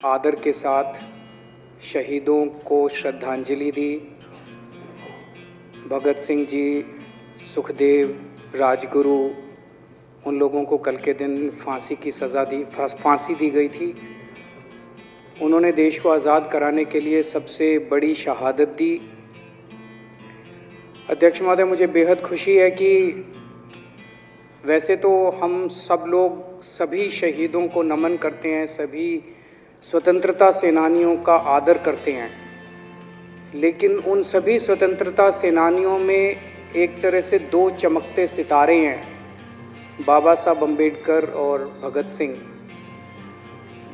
आदर के साथ शहीदों को श्रद्धांजलि दी। भगत सिंह जी, सुखदेव, राजगुरु, उन लोगों को कल के दिन फांसी दी गई थी। उन्होंने देश को आज़ाद कराने के लिए सबसे बड़ी शहादत दी। अध्यक्ष महोदय, मुझे बेहद खुशी है कि वैसे तो हम सब लोग सभी शहीदों को नमन करते हैं, सभी स्वतंत्रता सेनानियों का आदर करते हैं, लेकिन उन सभी स्वतंत्रता सेनानियों में एक तरह से दो चमकते सितारे हैं, बाबा साहब अम्बेडकर और भगत सिंह।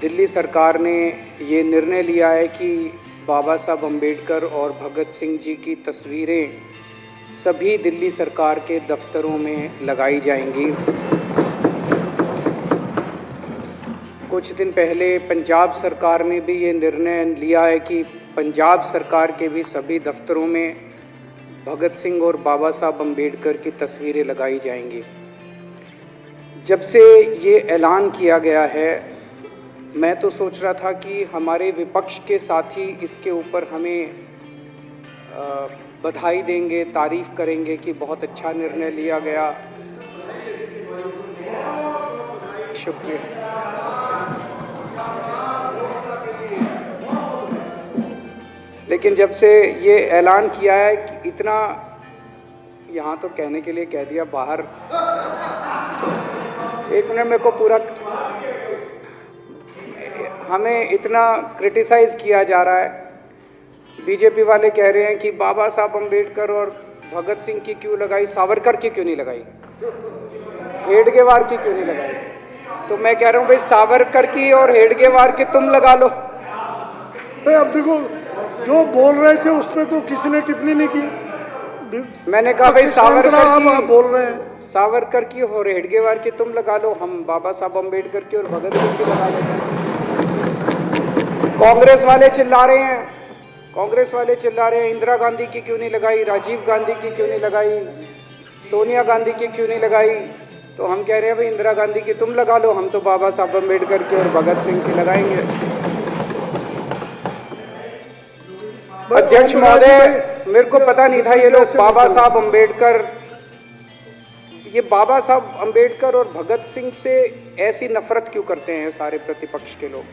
दिल्ली सरकार ने ये निर्णय लिया है कि बाबा साहब अम्बेडकर और भगत सिंह जी की तस्वीरें सभी दिल्ली सरकार के दफ्तरों में लगाई जाएंगी। कुछ दिन पहले पंजाब सरकार ने भी ये निर्णय लिया है कि पंजाब सरकार के भी सभी दफ्तरों में भगत सिंह और बाबा साहब अम्बेडकर की तस्वीरें लगाई जाएंगी। जब से ये ऐलान किया गया है, मैं तो सोच रहा था कि हमारे विपक्ष के साथी इसके ऊपर हमें बधाई देंगे, तारीफ करेंगे कि बहुत अच्छा निर्णय लिया गया। शुक्रिया। लेकिन जब से ये ऐलान किया है कि इतना, यहाँ तो कहने के लिए कह दिया, बाहर एक मिनट मेरे को पूरा, हमें इतना क्रिटिसाइज किया जा रहा है। बीजेपी वाले कह रहे हैं कि बाबा साहब अम्बेडकर और भगत सिंह की क्यों लगाई, सावरकर की क्यों नहीं लगाई, हेडगेवार की क्यों नहीं लगाई। तो मैं कह रहा हूँ भाई, सावरकर की और हेडगेवार की तुम लगा लो। अब देखो, जो बोल रहे थे उसमें तो किसी ने टिप्पणी नहीं की। मैंने कहा भाई सावरकर की बोल रहे हैं, सावरकर की और हेडगेवार की तुम लगा लो, हम बाबा साहब अम्बेडकर की और भगत सिंह की लगा लेते हैं। कांग्रेस वाले चिल्ला रहे हैं, इंदिरा गांधी की क्यों नहीं लगाई, राजीव गांधी की क्यों नहीं लगाई, सोनिया गांधी की क्यों नहीं लगाई। तो हम कह रहे हैं भाई, इंदिरा गांधी की तुम लगा लो, हम तो बाबा साहब अम्बेडकर की और भगत सिंह की लगाएंगे। अध्यक्ष महोदय, मेरे को पता नहीं था ये लोग बाबा साहब अम्बेडकर और भगत सिंह से ऐसी नफरत क्यों करते हैं सारे प्रतिपक्ष के लोग।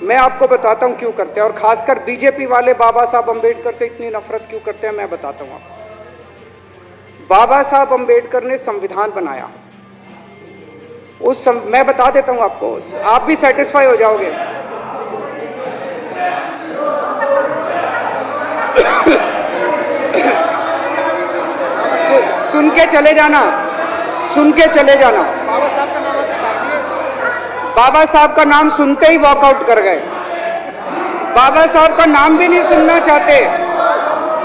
मैं आपको बताता हूं क्यों करते हैं, और खासकर बीजेपी वाले बाबा साहब अम्बेडकर से इतनी नफरत क्यों करते हैं, मैं बताता हूं आपको। बाबा साहब अम्बेडकर ने संविधान बनाया, मैं बता देता हूं आपको, आप भी सेटिस्फाई हो जाओगे। सुन के चले जाना। बाबा साहब का नाम सुनते ही वॉकआउट कर गए। बाबा साहब का नाम भी नहीं सुनना चाहते।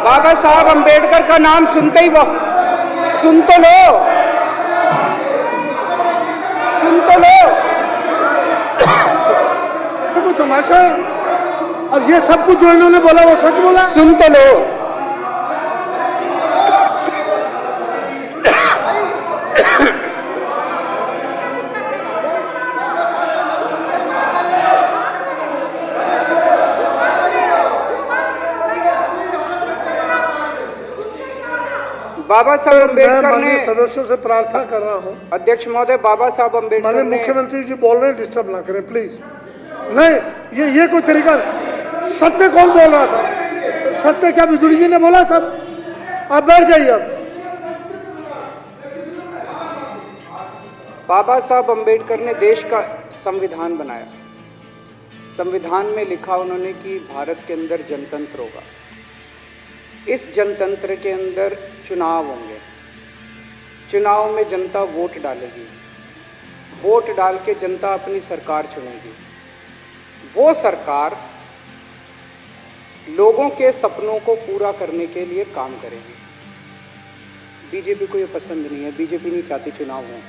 बाबा साहब अम्बेडकर का नाम सुनते ही सुन तो लो। तो तमाशा, और ये सब कुछ जो इन्होंने बोला वो सच बोला, सुन तो लो। बाबा साहब अम्बेडकर ने, सदस्यों से प्रार्थना कर रहा हूँ, अध्यक्ष महोदय, बाबा साहब अम्बेडकर ने, मुख्यमंत्री जी बोल रहे हैं, डिस्टर्ब ना करें प्लीज। नहीं, ये कोई तरीका। सत्य कौन बोल रहा था? सत्य क्या बिजुली जी ने बोला? सब आप बैठ जाइए। अब बाबा साहब अम्बेडकर ने देश का संविधान बनाया। संविधान में लिखा उन्होंने कि भारत के अंदर जनतंत्र होगा। इस जनतंत्र के अंदर चुनाव होंगे। चुनाव में जनता वोट डालेगी। वोट डाल के जनता अपनी सरकार चुनेगी। वो सरकार लोगों के सपनों को पूरा करने के लिए काम करेगी। बीजेपी को ये पसंद नहीं है। बीजेपी नहीं चाहती चुनाव हो।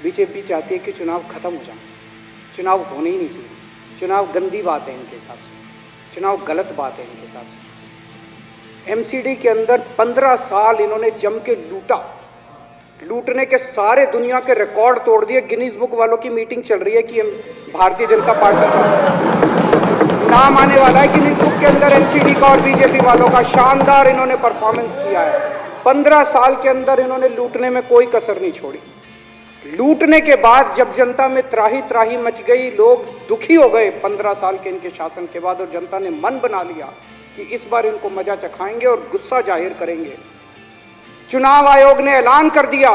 बीजेपी चाहती है कि चुनाव खत्म हो जाए। चुनाव होने ही नहीं चाहिए। चुनाव गंदी बात है इनके हिसाब से। चुनाव गलत बात है इनके हिसाब से। एमसीडी के अंदर 15 साल इन्होंने जम के लूटा। लूटने के सारे दुनिया के रिकॉर्ड तोड़ दिए। गिनीज बुक वालों की मीटिंग चल रही है कि भारतीय जनता पार्टी का नाम आने वाला है गिनीज बुक के अंदर, एनसीडी का और बीजेपी वालों का। शानदार इन्होंने परफॉर्मेंस किया है। 15 साल के अंदर इन्होंने लूटने में कोई कसर नहीं छोड़ी। लूटने के बाद जब जनता में त्राही त्राही मच गई, लोग दुखी हो गए 15 साल के इनके शासन के बाद, और जनता ने मन बना लिया कि इस बार इनको मजा चखाएंगे और गुस्सा जाहिर करेंगे। चुनाव आयोग ने ऐलान कर दिया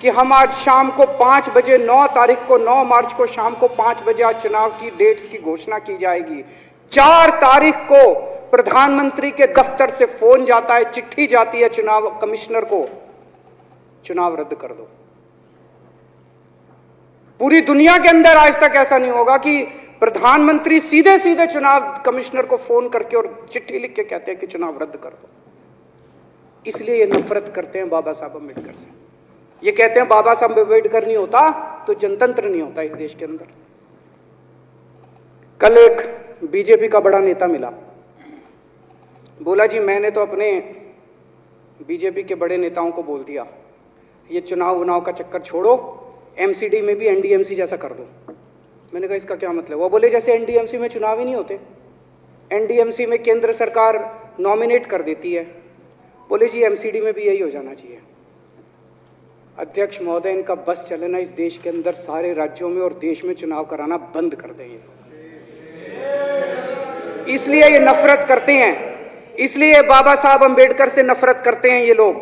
कि हम आज शाम को 5 बजे 9 तारीख को 9 मार्च को शाम को 5 बजे आज चुनाव की डेट्स की घोषणा की जाएगी। 4 तारीख को प्रधानमंत्री के दफ्तर से फोन जाता है, चिट्ठी जाती है चुनाव कमिश्नर को, चुनाव रद्द कर दो। पूरी दुनिया के अंदर आज तक ऐसा नहीं होगा कि प्रधानमंत्री सीधे सीधे चुनाव कमिश्नर को फोन करके और चिट्ठी लिख के कहते हैं कि चुनाव रद्द कर दो। इसलिए ये नफरत करते हैं बाबा साहब अम्बेडकर से। ये कहते हैं बाबा साहब अम्बेडकर नहीं होता तो जनतंत्र नहीं होता इस देश के अंदर। कल एक बीजेपी का बड़ा नेता मिला, बोला जी मैंने तो अपने बीजेपी के बड़े नेताओं को बोल दिया ये चुनाव का चक्कर छोड़ो, एमसीडी में भी एनडीएमसी जैसा कर दो। मैंने कहा इसका क्या मतलब? वो बोले जैसे एनडीएमसी में चुनाव ही नहीं होते, एनडीएमसी में केंद्र सरकार नॉमिनेट कर देती है, बोले जी एमसीडी में भी यही हो जाना चाहिए। अध्यक्ष महोदय, इनका बस चलना इस देश के अंदर सारे राज्यों में और देश में चुनाव कराना बंद कर दें। इसलिए ये नफरत करते हैं, इसलिए बाबा साहब अम्बेडकर से नफरत करते हैं ये लोग।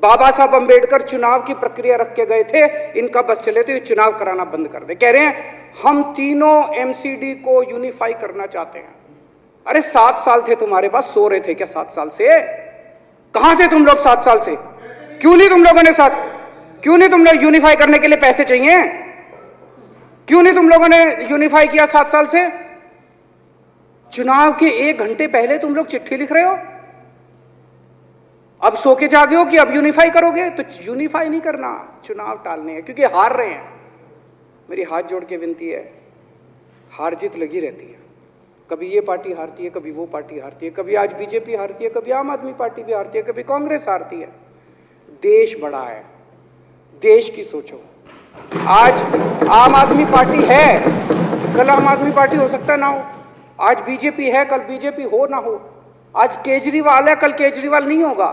बाबा साहब अम्बेडकर चुनाव की प्रक्रिया रख के गए थे, इनका बस चले तो ये चुनाव कराना बंद कर दे। कह रहे हैं हम तीनों एमसीडी को यूनिफाई करना चाहते हैं। अरे 7 साल थे तुम्हारे पास, सो रहे थे क्या 7 साल से? कहां थे तुम लोग 7 साल से? क्यों नहीं तुम लोगों ने क्यों नहीं तुम लोग यूनिफाई करने के लिए पैसे चाहिए? क्यों नहीं तुम लोगों ने यूनिफाई किया 7 साल से? चुनाव के 1 घंटे पहले तुम लोग चिट्ठी लिख रहे हो, अब सो के जागे हो कि अब यूनिफाई करोगे। तो यूनिफाई नहीं करना, चुनाव टालने हैं, क्योंकि हार रहे हैं। मेरी हाथ जोड़ के विनती है, हार जीत लगी रहती है, कभी ये पार्टी हारती है, कभी वो पार्टी हारती है, कभी आज बीजेपी हारती है, कभी आम आदमी पार्टी भी हारती है, कभी कांग्रेस हारती है। देश बड़ा है, देश की सोचो। आज आम आदमी पार्टी है, कल आम आदमी पार्टी हो सकता ना हो। आज बीजेपी है, कल बीजेपी हो ना हो। आज केजरीवाल है, कल केजरीवाल नहीं होगा।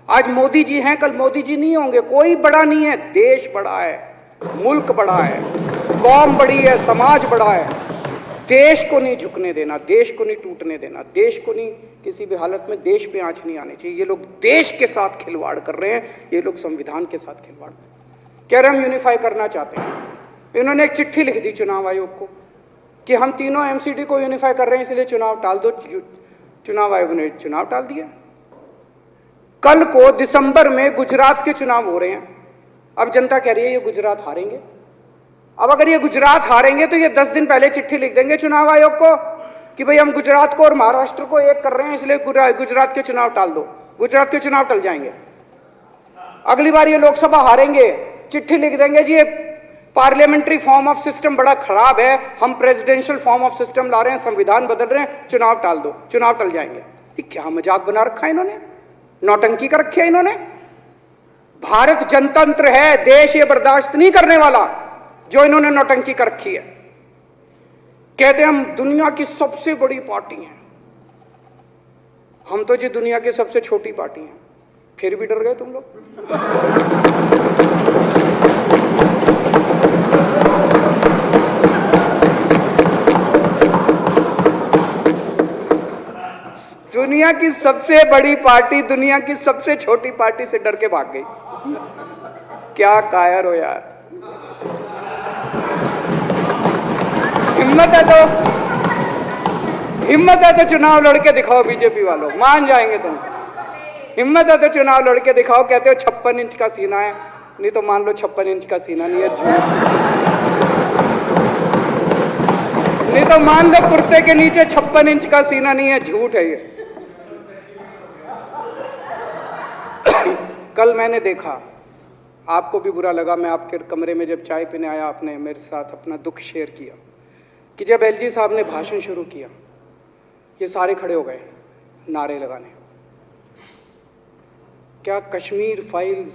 आज मोदी जी हैं, कल मोदी जी नहीं होंगे। कोई बड़ा नहीं है, देश बड़ा है, मुल्क बड़ा है, कौम बड़ी है, समाज बड़ा है। देश को नहीं झुकने देना, देश को नहीं टूटने देना, देश को नहीं किसी भी हालत में देश पे आंच नहीं आनी चाहिए। ये लोग देश के साथ खिलवाड़ कर रहे हैं, ये लोग संविधान के साथ खिलवाड़ कह रहे हैं। हम यूनिफाई करना चाहते हैं। इन्होंने एक चिट्ठी लिख दी चुनाव आयोग को कि हम तीनों एमसीडी को यूनिफाई कर रहे हैं, इसलिए चुनाव टाल दो। चुनाव आयोग ने चुनाव टाल दिया। कल को दिसंबर में गुजरात के चुनाव हो रहे हैं। अब जनता कह रही है ये गुजरात हारेंगे। अब अगर ये गुजरात हारेंगे तो ये 10 दिन पहले चिट्ठी लिख देंगे चुनाव आयोग को कि भाई हम गुजरात को और महाराष्ट्र को एक कर रहे हैं, इसलिए गुजरात के चुनाव टाल दो। गुजरात के चुनाव टल जाएंगे। अगली बार ये लोकसभा हारेंगे, चिट्ठी लिख देंगे जी ये पार्लियामेंट्री फॉर्म ऑफ सिस्टम बड़ा खराब है, हम प्रेसिडेंशियल फॉर्म ऑफ सिस्टम ला रहे हैं, संविधान बदल रहे हैं, चुनाव टाल दो। चुनाव टल जाएंगे। ये क्या मजाक बना रखा है इन्होंने, नौटंकी कर रखी है इन्होंने। भारत जनतंत्र है, देश ये बर्दाश्त नहीं करने वाला जो इन्होंने नौटंकी कर रखी है। कहते हैं हम दुनिया की सबसे बड़ी पार्टी हैं, हम तो जी दुनिया की सबसे छोटी पार्टी हैं। फिर भी डर गए तुम लोग। दुनिया की सबसे बड़ी पार्टी दुनिया की सबसे छोटी पार्टी से डर के भाग गई। क्या कायर हो यार। हिम्मत है तो चुनाव लड़के दिखाओ बीजेपी वालों, मान जाएंगे तुम। हिम्मत है तो चुनाव लड़के दिखाओ। कहते हो 56 इंच का सीना है, नहीं तो मान लो 56 इंच का सीना नहीं है, झूठ। नहीं तो मान लो कुर्ते के नीचे 56 इंच का सीना नहीं है, झूठ है ये। कल मैंने देखा, आपको भी बुरा लगा, मैं आपके कमरे में जब चाय पीने आया, आपने मेरे साथ अपना दुख शेयर किया कि जब एलजी साहब ने भाषण शुरू किया, ये सारे खड़े हो गए नारे लगाने। क्या कश्मीर फाइल्स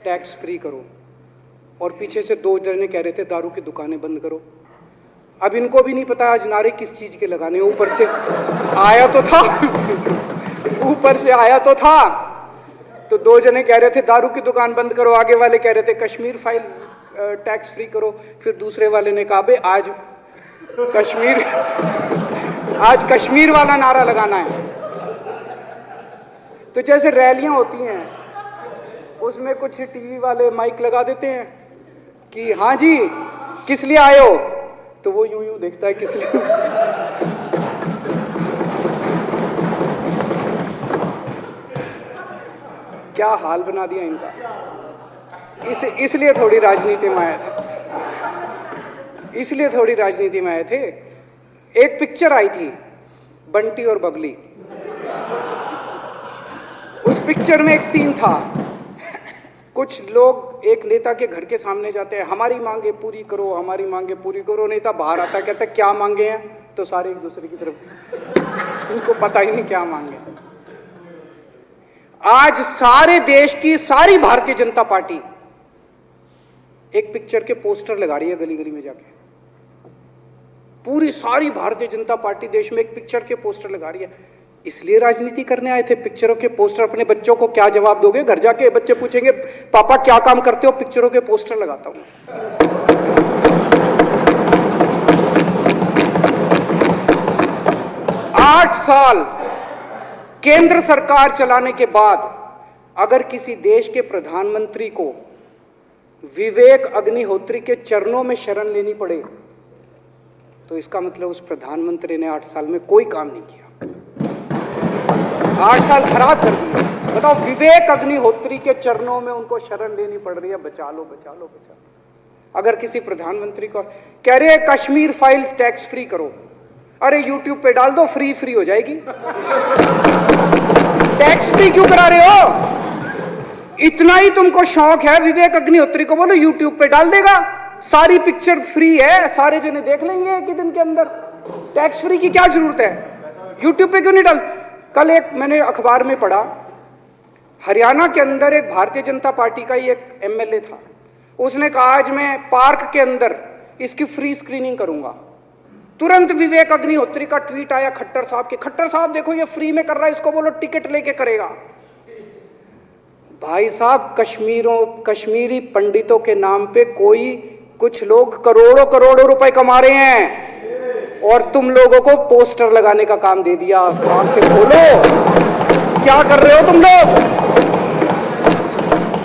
टैक्स फ्री करो, और पीछे से 2 जने कह रहे थे दारू की दुकानें बंद करो। अब इनको भी नहीं पता आज नारे किस चीज के लगाने, ऊपर से आया तो था ऊपर से आया तो था। तो 2 जने कह रहे थे दारू की दुकान बंद करो, आगे वाले कह रहे थे कश्मीर फाइल्स टैक्स फ्री करो, फिर दूसरे वाले ने कहा बे आज कश्मीर वाला नारा लगाना है। तो जैसे रैलियां होती हैं उसमें कुछ टीवी वाले माइक लगा देते हैं कि हाँ जी किस लिए आए हो, तो वो यूं यूं देखता है किस लिए। क्या हाल बना दिया इनका। इसलिए थोड़ी राजनीति में आए थे, एक पिक्चर आई थी बंटी और बबली, उस पिक्चर में एक सीन था, कुछ लोग एक नेता के घर के सामने जाते हैं, हमारी मांगे पूरी करो, हमारी मांगे पूरी करो। नेता बाहर आता कहता है क्या मांगे हैं, तो सारे एक दूसरे की तरफ, उनको पता ही नहीं क्या मांगे। आज सारे देश की सारी भारतीय जनता पार्टी एक पिक्चर के पोस्टर लगा रही है गली गली में जाके। पूरी सारी भारतीय जनता पार्टी देश में एक पिक्चर के पोस्टर लगा रही है। इसलिए राजनीति करने आए थे, पिक्चरों के पोस्टर। अपने बच्चों को क्या जवाब दोगे? घर जाके बच्चे पूछेंगे पापा क्या काम करते हो? पिक्चरों के पोस्टर लगाता हूं। 8 साल केंद्र सरकार चलाने के बाद अगर किसी देश के प्रधानमंत्री को विवेक अग्निहोत्री के चरणों में शरण लेनी पड़े तो इसका मतलब उस प्रधानमंत्री ने 8 साल में कोई काम नहीं किया, 8 साल खराब कर दिए। बताओ, विवेक अग्निहोत्री के चरणों में उनको शरण लेनी पड़ रही है, बचा लो बचा लो बचा लो। अगर किसी प्रधानमंत्री को कह रहे हैं कश्मीर फाइल्स टैक्स फ्री करो, अरे यूट्यूब पे डाल दो, फ्री हो जाएगी। टैक्स फ्री क्यों करा रहे हो? इतना ही तुमको शौक है, विवेक अग्निहोत्री को बोलो यूट्यूब पे डाल देगा, सारी पिक्चर फ्री है, सारे जने देख लेंगे एक ही दिन के अंदर। टैक्स फ्री की क्या जरूरत है? यूट्यूब पे क्यों नहीं डाल? कल एक मैंने अखबार में पढ़ा, हरियाणा के अंदर एक भारतीय जनता पार्टी का ही एक एमएलए था, उसने कहा आज मैं पार्क के अंदर इसकी फ्री स्क्रीनिंग करूंगा। तुरंत विवेक अग्निहोत्री का ट्वीट आया खट्टर साहब के, खट्टर साहब देखो ये फ्री में कर रहा है, इसको बोलो टिकट लेके करेगा। भाई साहब, कश्मीरी पंडितों के नाम पे कुछ लोग करोड़ों रुपए कमा रहे हैं और तुम लोगों को पोस्टर लगाने का काम दे दिया। आंखें खोलो, क्या कर रहे हो तुम लोग?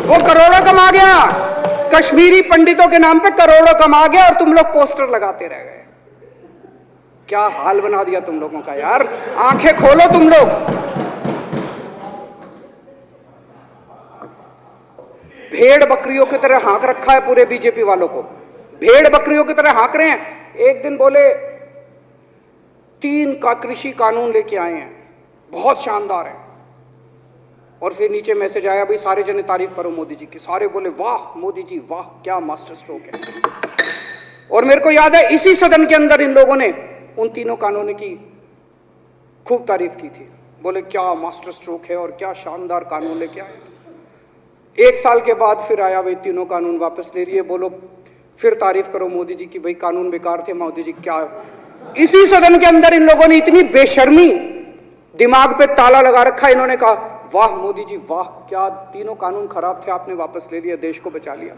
वो करोड़ों कमा गया, कश्मीरी पंडितों के नाम पे करोड़ों कमा गया और तुम लोग पोस्टर लगाते रह गए। क्या हाल बना दिया तुम लोगों का यार, आंखें खोलो तुम लोग। भेड़ बकरियों की तरह हाँक रखा है पूरे बीजेपी वालों को, भेड़ बकरियों की तरह हाँक रहे हैं। एक दिन बोले 3 का कृषि कानून लेके आए हैं, बहुत शानदार है, और फिर नीचे मैसेज आया भाई सारे जने तारीफ करो मोदी जी की। सारे बोले वाह मोदी जी वाह, क्या मास्टर स्ट्रोक है। और मेरे को याद है इसी सदन के अंदर इन लोगों ने उन 3 कानूनों की खूब तारीफ की थी, बोले क्या मास्टर स्ट्रोक है और क्या शानदार कानून लेके आए। 1 साल के बाद फिर आया भाई 3 कानून वापस ले लिए, बोलो फिर तारीफ करो मोदी जी की, भाई कानून बेकार थे मोदी जी। क्या इसी सदन के अंदर इन लोगों ने इतनी बेशर्मी, दिमाग पे ताला लगा रखा, इन्होंने कहा वाह मोदी जी वाह, क्या 3 कानून खराब थे आपने वापस ले लिया, देश को बचा लिया।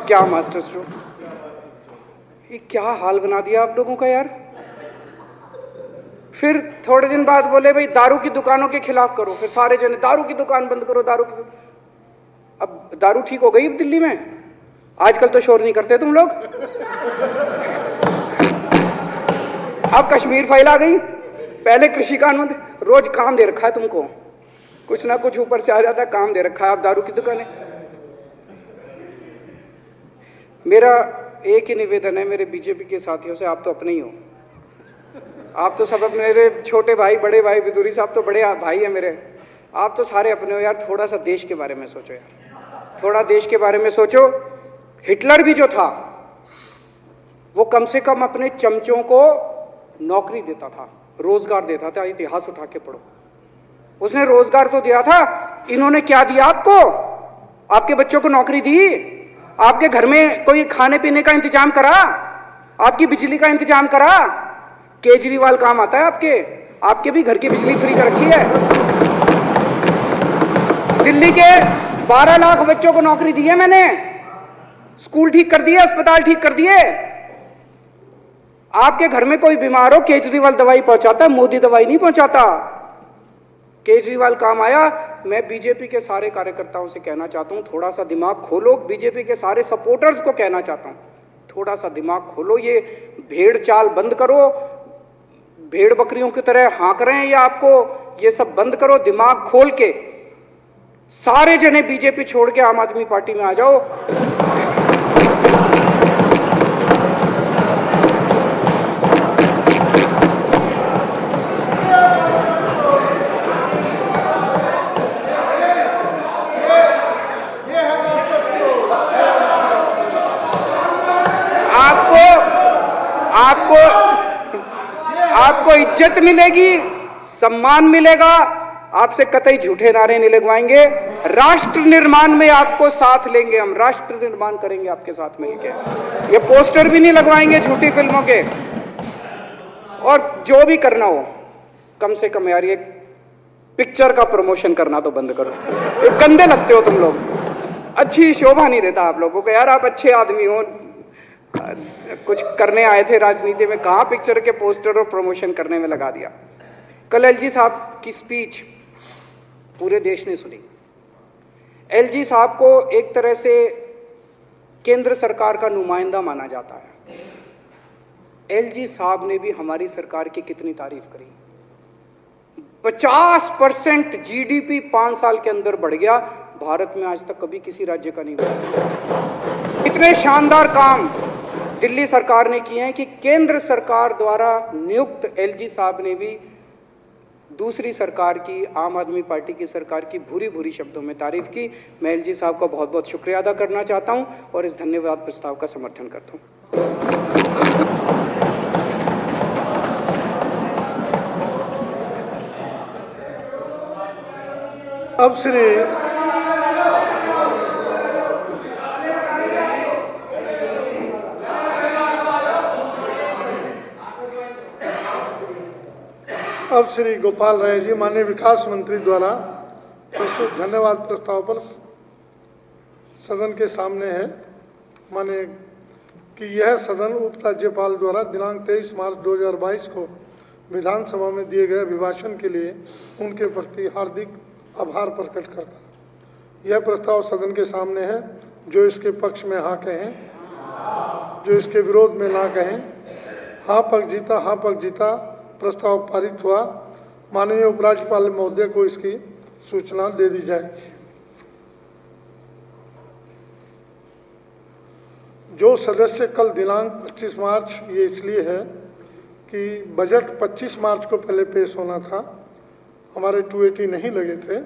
क्या मास्टर स्ट्रोक, ये क्या हाल बना दिया आप लोगों का यार। फिर थोड़े दिन बाद बोले भाई दारू की दुकानों के खिलाफ करो, फिर सारे जने दारू की दुकान बंद करो, अब दारू ठीक हो गई दिल्ली में? आजकल तो शोर नहीं करते तुम लोग। अब कश्मीर फाइल आ गई, पहले कृषि कानून, रोज काम दे रखा है तुमको, कुछ ना कुछ ऊपर से आ जाता है, काम दे रखा है। अब दारू की दुकानें। मेरा एक ही निवेदन है मेरे बीजेपी के साथियों से, आप तो अपने ही हो, आप तो सब मेरे छोटे भाई, बड़े भाई, विदुरी साहब तो बड़े भाई हैं मेरे, आप तो सारे अपने हो यार। थोड़ा सा देश के बारे में सोचो यार, थोड़ा देश के बारे में सोचो। हिटलर भी जो था वो कम से कम अपने चमचों को नौकरी देता था, रोजगार देता था। इतिहास उठा के पढ़ो, उसने रोजगार तो दिया था, इन्होंने क्या दिया आपको? आपके बच्चों को नौकरी दी? आपके घर में कोई खाने पीने का इंतजाम करा? आपकी बिजली का इंतजाम करा? केजरीवाल काम आता है आपके? आपके भी घर की बिजली फ्री कर रखी है। दिल्ली के 12 लाख बच्चों को नौकरी दी है मैंने, स्कूल ठीक कर दिए, अस्पताल ठीक कर दिए। आपके घर में कोई बीमार हो, केजरीवाल दवाई पहुंचाता है, मोदी दवाई नहीं पहुंचाता। केजरीवाल काम आया। मैं बीजेपी के सारे कार्यकर्ताओं से कहना चाहता हूं, थोड़ा सा दिमाग खोलो। बीजेपी के सारे सपोर्टर्स को कहना चाहता हूं, थोड़ा सा दिमाग खोलो। ये भेड़ चाल बंद करो, भेड़ बकरियों की तरह हाँक रहे हैं ये आपको, ये सब बंद करो। दिमाग खोल के सारे जने बीजेपी छोड़ के आम आदमी पार्टी में आ जाओ। आपको इज्जत मिलेगी, सम्मान मिलेगा। आपसे कतई झूठे नारे नहीं लगवाएंगे। राष्ट्र निर्माण में आपको साथ लेंगे हम, राष्ट्र निर्माण करेंगे आपके साथ मिलकर। ये पोस्टर भी नहीं लगवाएंगे झूठी फिल्मों के। और जो भी करना हो, कम से कम यार ये पिक्चर का प्रमोशन करना तो बंद करो। ये गंदे लगते हो तुम लोग, अच्छी शोभा नहीं देता आप लोगों को। यार आप अच्छे आदमी हो, कुछ करने आए थे राजनीति में, कहां पिक्चर के पोस्टर और प्रमोशन करने में लगा दिया। कल एलजी साहब की स्पीच पूरे देश ने सुनी। एलजी साहब को एक तरह से केंद्र सरकार का नुमाइंदा माना जाता है। एलजी साहब ने भी हमारी सरकार की कितनी तारीफ करी। 50% जीडीपी 5 साल के अंदर बढ़ गया। भारत में आज तक कभी किसी राज्य का नहीं बढ़ा। इतने शानदार काम दिल्ली सरकार ने किए हैं कि केंद्र सरकार द्वारा नियुक्त एलजी साहब ने भी दूसरी सरकार की, आम आदमी पार्टी की सरकार की भूरी भूरी शब्दों में तारीफ की। मैं एलजी साहब का बहुत बहुत शुक्रिया अदा करना चाहता हूं और इस धन्यवाद प्रस्ताव का समर्थन करता हूं। अब श्री गोपाल राय जी माननीय विकास मंत्री द्वारा प्रस्तुत धन्यवाद प्रस्ताव पर सदन के सामने है। माने कि यह सदन उप राज्यपाल द्वारा दिनांक 23 मार्च 2022 को विधानसभा में दिए गए अभिभाषण के लिए उनके प्रति हार्दिक आभार प्रकट करता है। यह प्रस्ताव सदन के सामने है। जो इसके पक्ष में हाँ कहें, जो इसके विरोध में ना कहें। हाँ पक्ष जीता प्रस्ताव पारित हुआ। माननीय उपराज्यपाल महोदय को इसकी सूचना दे दी जाएगी। जो सदस्य कल दिनांक 25 मार्च, ये इसलिए है कि बजट 25 मार्च को पहले पेश होना था, हमारे 280 नहीं लगे थे।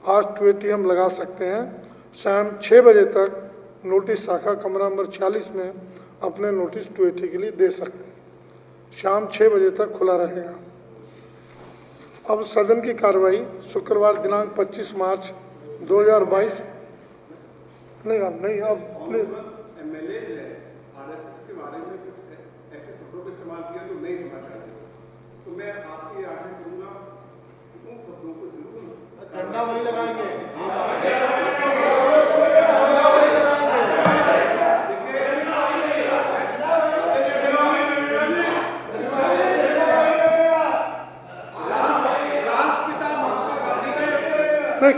आज 280 हम लगा सकते हैं। शाम 6 बजे तक नोटिस शाखा कमरा नंबर 46 में अपने नोटिस 280 के लिए दे सकते हैं। शाम 6 बजे तक खुला रहेगा। अब सदन की कार्रवाई शुक्रवार दिनांक 25 मार्च 2022 नहीं अब प्लीज एमएलए आरएसएस के बारे में कुछ ऐसे शब्दों का इस्तेमाल किया तो नहीं होना चाहिए। तो मैं आपसे आग्रह करूंगा कि उन शब्दों को जरूर डंडा वही लगाएंगे।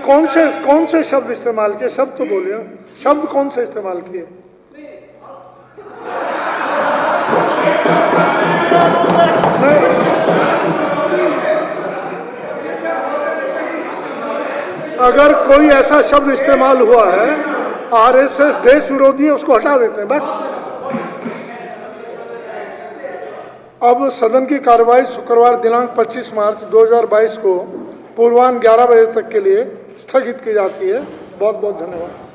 कौन से शब्द इस्तेमाल किए? शब्द तो बोलिए, शब्द कौन से इस्तेमाल किए? अगर कोई ऐसा शब्द इस्तेमाल हुआ है, आरएसएस देश विरोधी है, उसको हटा देते हैं बस। अब सदन की कार्रवाई शुक्रवार दिनांक 25 मार्च 2022 को पूर्वाह्न 11 बजे तक के लिए स्थगित की जाती है। बहुत बहुत धन्यवाद।